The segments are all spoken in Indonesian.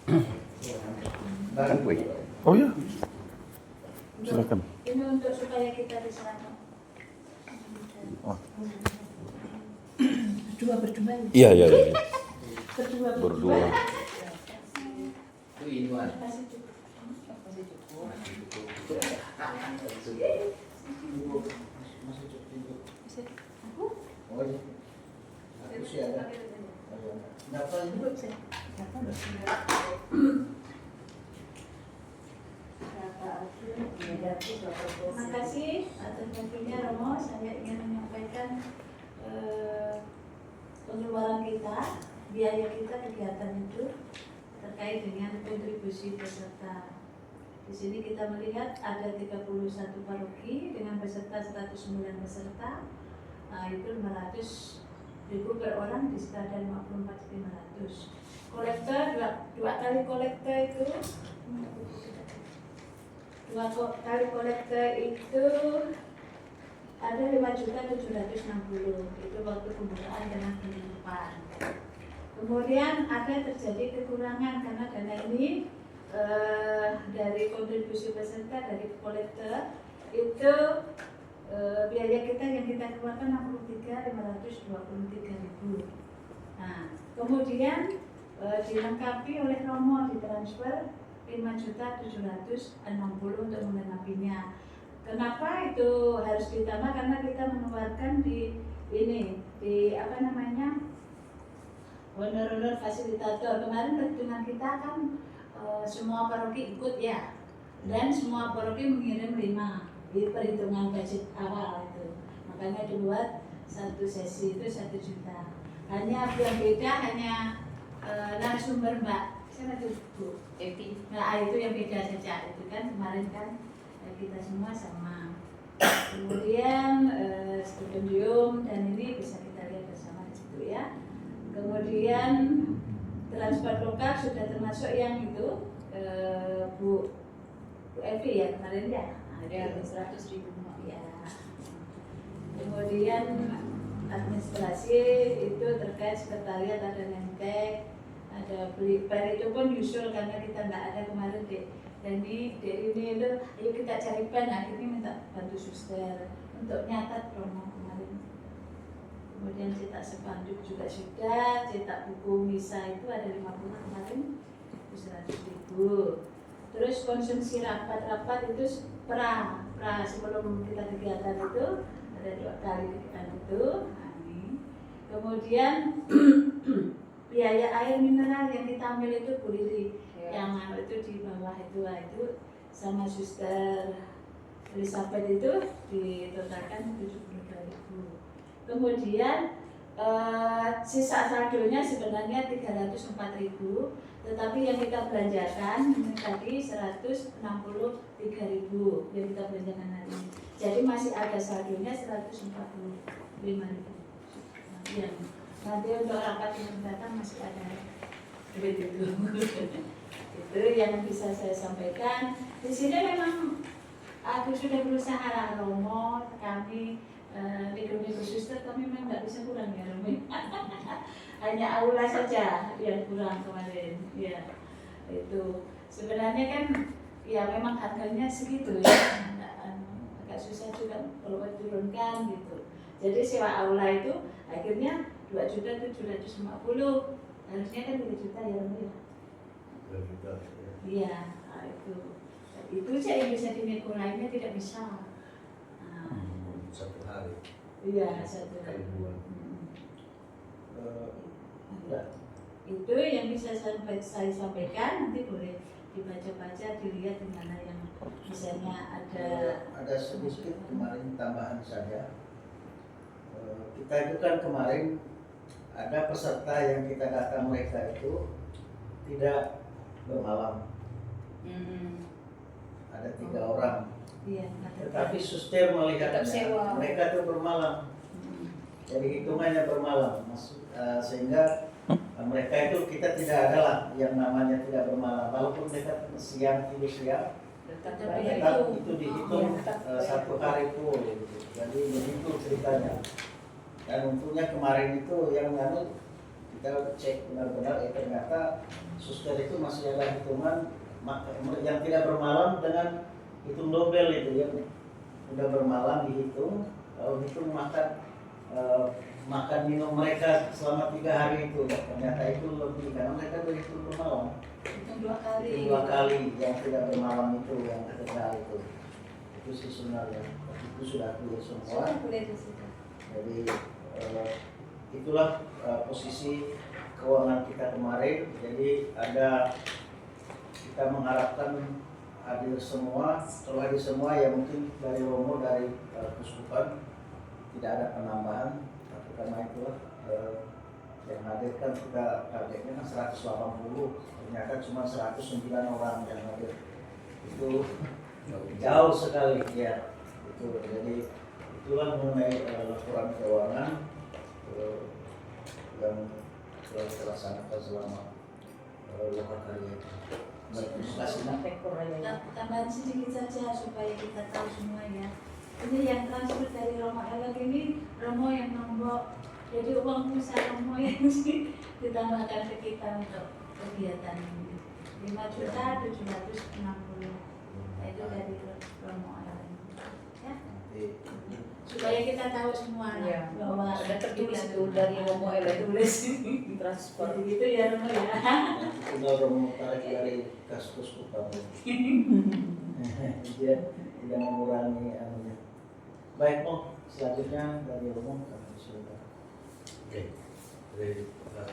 Oh ya, silakan. Ini untuk supaya kita bisa berdua. Iya. Berdua. Terima kasih atas waktunya Romo. Saya ingin menyampaikan pengeluaran kita, biaya kita kegiatan itu terkait dengan kontribusi peserta. Di sini kita melihat ada 31 paroki dengan peserta 109 peserta. Itu 500.000 per orang, di situ ada 54.500. Kolektor dua kali kolektor itu ada 5.760. Itu waktu pembukaan dengan penutupan. Kemudian ada terjadi kekurangan karena dana ini dari kontribusi peserta dari kolektor itu biaya kita yang kita keluarkan 63.523.000. Nah, kemudian dilengkapi oleh Romo ditransfer 5.760 untuk menggenapinya. Kenapa itu harus ditambah? Karena kita mengeluarkan di honor-honor fasilitator. Kemarin perhitungan kita kan semua paroki ikut ya, dan semua paroki mengirim 5 di perhitungan budget awal itu. Makanya dibuat satu sesi itu 1 juta. Hanya yang beda hanya narasumber Mbak. Siapa tuh Bu? Evi. Nah itu yang beda saja. Itu kan kemarin kan kita semua sama. Kemudian stipendium dan ini bisa kita lihat bersama di situ ya. Kemudian transport lokal sudah termasuk yang itu Bu Evi ya kemarin ya. Ada 100.000 ya. Kemudian administrasi itu terkait sekretariat, ada nentek, ada beli pen itu pun usul karena kita nggak ada kemarin deh. Dan ini itu ayo kita cari pen, akhirnya minta bantu suster untuk nyatat promo kemarin. Kemudian cetak spanduk juga sudah, cetak buku misa itu ada 50 kemarin, itu 100.000. Terus konsumsi rapat-rapat itu pra sebelum kita kegiatan itu ada 2 kali kegiatan itu. Nah, ini. Kemudian biaya air mineral yang kita ambil itu Bu Lili, yang itu di bawah itu sama suster Elizabeth itu ditotalkan 72.000. Kemudian sisa saldonya sebenarnya 304.000, tetapi yang kita belanjakan ini tadi 163.000 yang kita belanjakan hari ini. Jadi masih ada saldonya 145.000. Nanti untuk rapat yang datang masih ada duit itu. Itu yang bisa saya sampaikan. Di sini memang aku sudah berusaha Romo, kami nego-nego suster, kami memang nggak bisa kurang ya Romo. Hanya aula saja yang kurang kemarin. Ya, itu sebenarnya kan ya memang harganya segitu ya. Agak susah juga kalau turunkan gitu. Jadi sewa aula itu akhirnya 2.750.000, harusnya kan 3 juta ya Romo ya. 2 juta. Iya, itu saja yang bisa dinego, lainnya tidak bisa. Satu hari. Iya, 1 hari. Itu yang bisa saya sampaikan, nanti boleh dibaca-baca, dilihat di mana yang misalnya ada sedikit kemarin tambahan saja. Kita itu kan kemarin ada peserta yang kita data mereka itu tidak bermalam. Ada 3 orang. Iya, tetapi suster melihat mereka itu bermalam. Jadi hitungannya bermalam, sehingga mereka itu kita tidak ada lah yang namanya tidak bermalam. Walaupun mereka siang tidur siang, tetap itu dihitung 1 hari full. Jadi begitu ceritanya. Dan untungnya kemarin itu yang kita cek benar-benar ternyata suster itu masih ada hitungan yang tidak bermalam dengan hitung dobel itu ya, udah bermalam dihitung, lalu hitung makan minum mereka selama 3 hari itu ya, ternyata itu lebih karena mereka berhitung bermalam. Hitung 2 kali. Hitung 2 kali yang tidak bermalam itu yang ketiga itu sih sebenarnya itu sudah clear semua. Jadi itulah posisi keuangan kita kemarin. Jadi kita mengharapkan hadir semua, setelah hadir semua ya mungkin dari Romo, dari Kuskupan tidak ada penambahan, tapi karena itulah yang hadir kan kita targetnya kan 180, ternyata cuma 109 orang yang hadir, itu jauh sekali ya. Itu jadi itulah mengenai laporan keuangan yang telah dilaksanakan selama Lokakarya itu. Tambahan sedikit saja supaya kita tahu semua ya. Ini yang transfer dari Romo Elok ini Romo yang nombok. Jadi uang usaha Romo yang ditambahkan ke kita untuk kegiatan ini 5.760. Nah, itu dari Romo Elok ya. Supaya kita tahu semua ya, bahwa ada tertulis itu dari Romo Elok transfer gitu ya Romo ya. Tinggal Romo tarik dari kasus utama. Dia tidak mengurangi anunya. Baik, selanjutnya dari Romo kami sudah. Oke, terima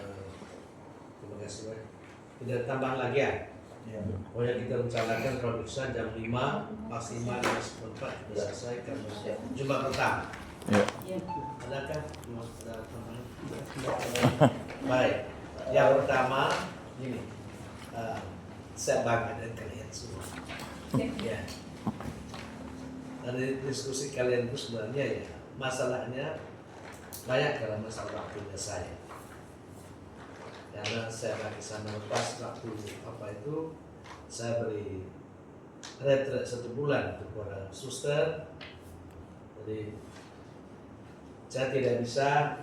kasih Pak. Tidak tambahan lagi ya? Ya. Pokoknya kita rencanakan produksi jam 5 maksimal 4 kita selesai karena jumlah pertama. Ya. Adakah? Ada tambahan? Baik, yang pertama ini saya bangga dengan kalian semua. Ya. Dari diskusi kalian itu sebenarnya ya masalahnya banyak karena masalah waktunya saya. Karena saya lagi sana lepas waktu apa itu saya beri retret 1 bulan untuk para suster. Jadi saya tidak bisa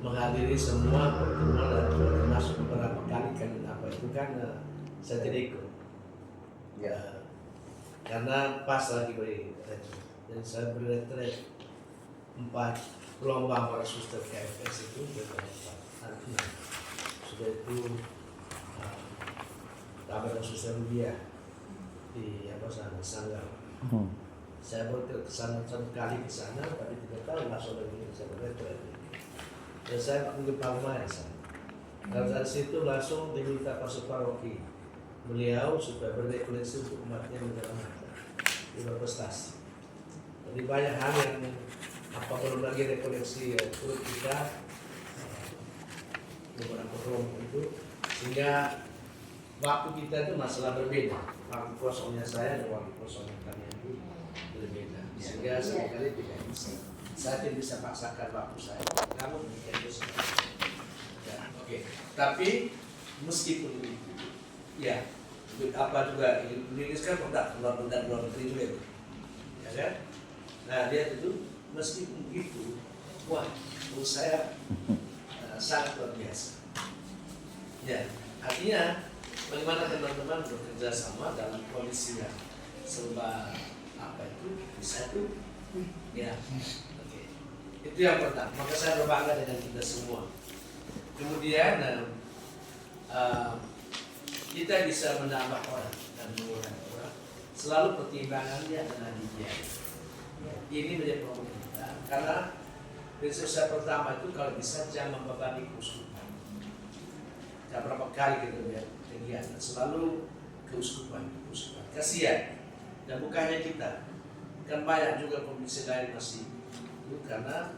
menghadiri semua pertemuan dan termasuk beberapa kali kan apa itu karena saya tidak ikut. Ya, karena pas lagi beri retret. Dan saya beri retret 4 gelombang para suster KFS itu artinya sudah itu kabar suster dia di apa sana Sanggar. Saya baru kesana 1 kali ke sana tapi tidak tahu langsung lagi saya retret. Dan saya mengambil Palma ya sana. Dan dari situ langsung diminta Pak Suparoki beliau supaya berdeklesi untuk umatnya menjalankan berprestasi. Jadi banyak hal yang apa belum lagi rekoleksi turut kita beberapa kelompok itu sehingga waktu kita itu masalah berbeda. Waktu kosongnya saya dan waktu kosongnya kalian itu berbeda. Sehingga seringkali tidak bisa. Saya tidak bisa paksakan waktu saya. Kamu demikian itu. Ya, oke. Tapi meskipun itu, ya apa juga Indonesia kan produk luar negeri juga itu, ya kan? Nah dia itu meskipun begitu, wah menurut saya sangat luar biasa. Ya, artinya bagaimana teman-teman bekerja sama dalam kondisi yang serba apa itu bisa itu, ya, oke. Itu yang pertama. Maka saya berbangga dengan kita semua. Kemudian kita bisa menambah orang dan mengurangi orang. Selalu pertimbangannya adalah di biaya. Ini menjadi problem kita karena prinsip saya pertama itu kalau bisa jangan membebani keuskupan. Dan berapa kali kita lihat kegiatan selalu keuskupan. Kasihan. Dan bukannya kita kan banyak juga komisi lain masih itu karenanya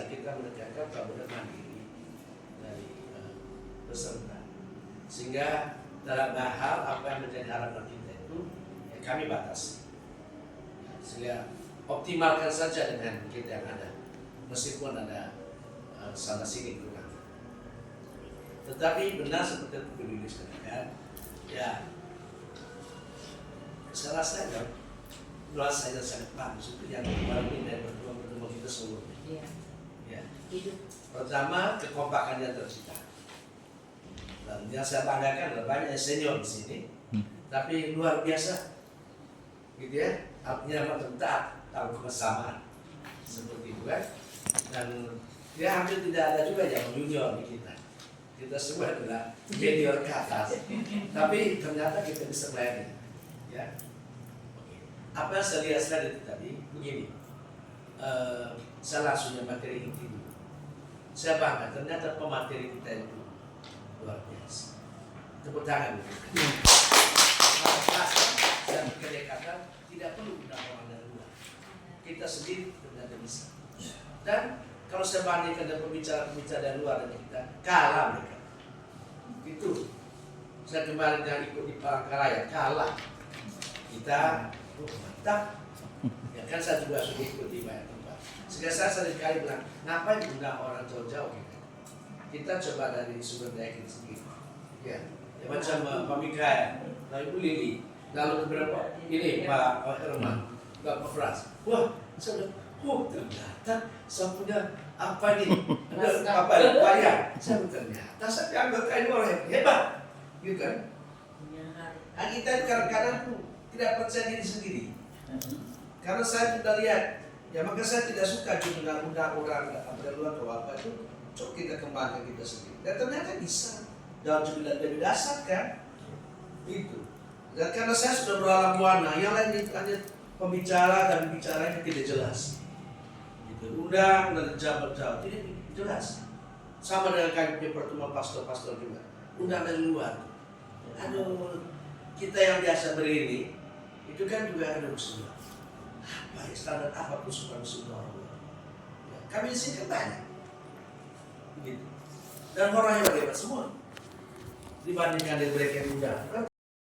kita menekankan prabowo mandiri dari peserta. Sehingga dalam hal apa yang menjadi harapan kita itu ya kami batasi. Sehingga optimalkan saja dengan kita yang ada, meskipun ada sana sini kurang. Tetapi benar seperti yang Bibi katakan, ya saya rasa saya sangat bagus itu yang kemarin dari bertemu kita semua. Iya. Ya. Hidup. Pertama, kekompakan di antara kita. Dan yang saya banggakan adalah banyak senior di sini, tapi luar biasa, gitu ya. Artinya taat tahu kebersamaan seperti itu kan. Dan ya hampir tidak ada juga yang junior di kita. Kita semua adalah junior ke atas. Tapi ternyata kita bisa melayani. Ya. Oke. Apa yang saya lihat tadi begini. Saya langsung yang materi inti dulu. Saya bangga, ternyata pemateri kita itu luar biasa. Tepuk tangan. Saya kedekatan tidak perlu undang orang dari luar. Kita sendiri ternyata bisa. Dan kalau saya bandingkan dengan pembicara-pembicara dari luar dan kita kalah mereka. Itu saya kemarin yang ikut di Palangkaraya kalah. Kita mantap. Ya kan saya juga sudah ikut di banyak tempat. Sehingga saya seringkali bilang, ngapain undang orang jauh-jauh gitu. Kita coba dari sumber daya kita sendiri. Ya macam Pak Mikael, Ibu Lili, lalu beberapa ini Pak Herman, Pak Fras. Wah, saya bilang, ternyata saya punya apa nih? Apa ya? Saya ternyata saya dianggap kayak orang yang hebat, gitu kan? Nah, kita kadang-kadang tidak percaya diri sendiri. Karena saya sudah lihat, ya maka saya tidak suka undang-undang orang dari luar ke apa itu. Coba kita kembangkan kita sendiri. Dan ternyata bisa. Dan juga lebih dasar kan? Itu. Dan karena saya sudah beralam buana, yang lain itu hanya pembicara dan bicaranya tidak jelas. Gitu. Undang dan jawab tidak jelas. Sama dengan kayak pertemuan pastor-pastor juga. Undang dari luar. Aduh, kita yang biasa berdiri itu kan juga ada usul. Apa ya, standar apa usul orang luar? Ya, kami di sini kan banyak. Gitu. Dan orang yang hebat semua dibandingkan dengan mereka yang undang.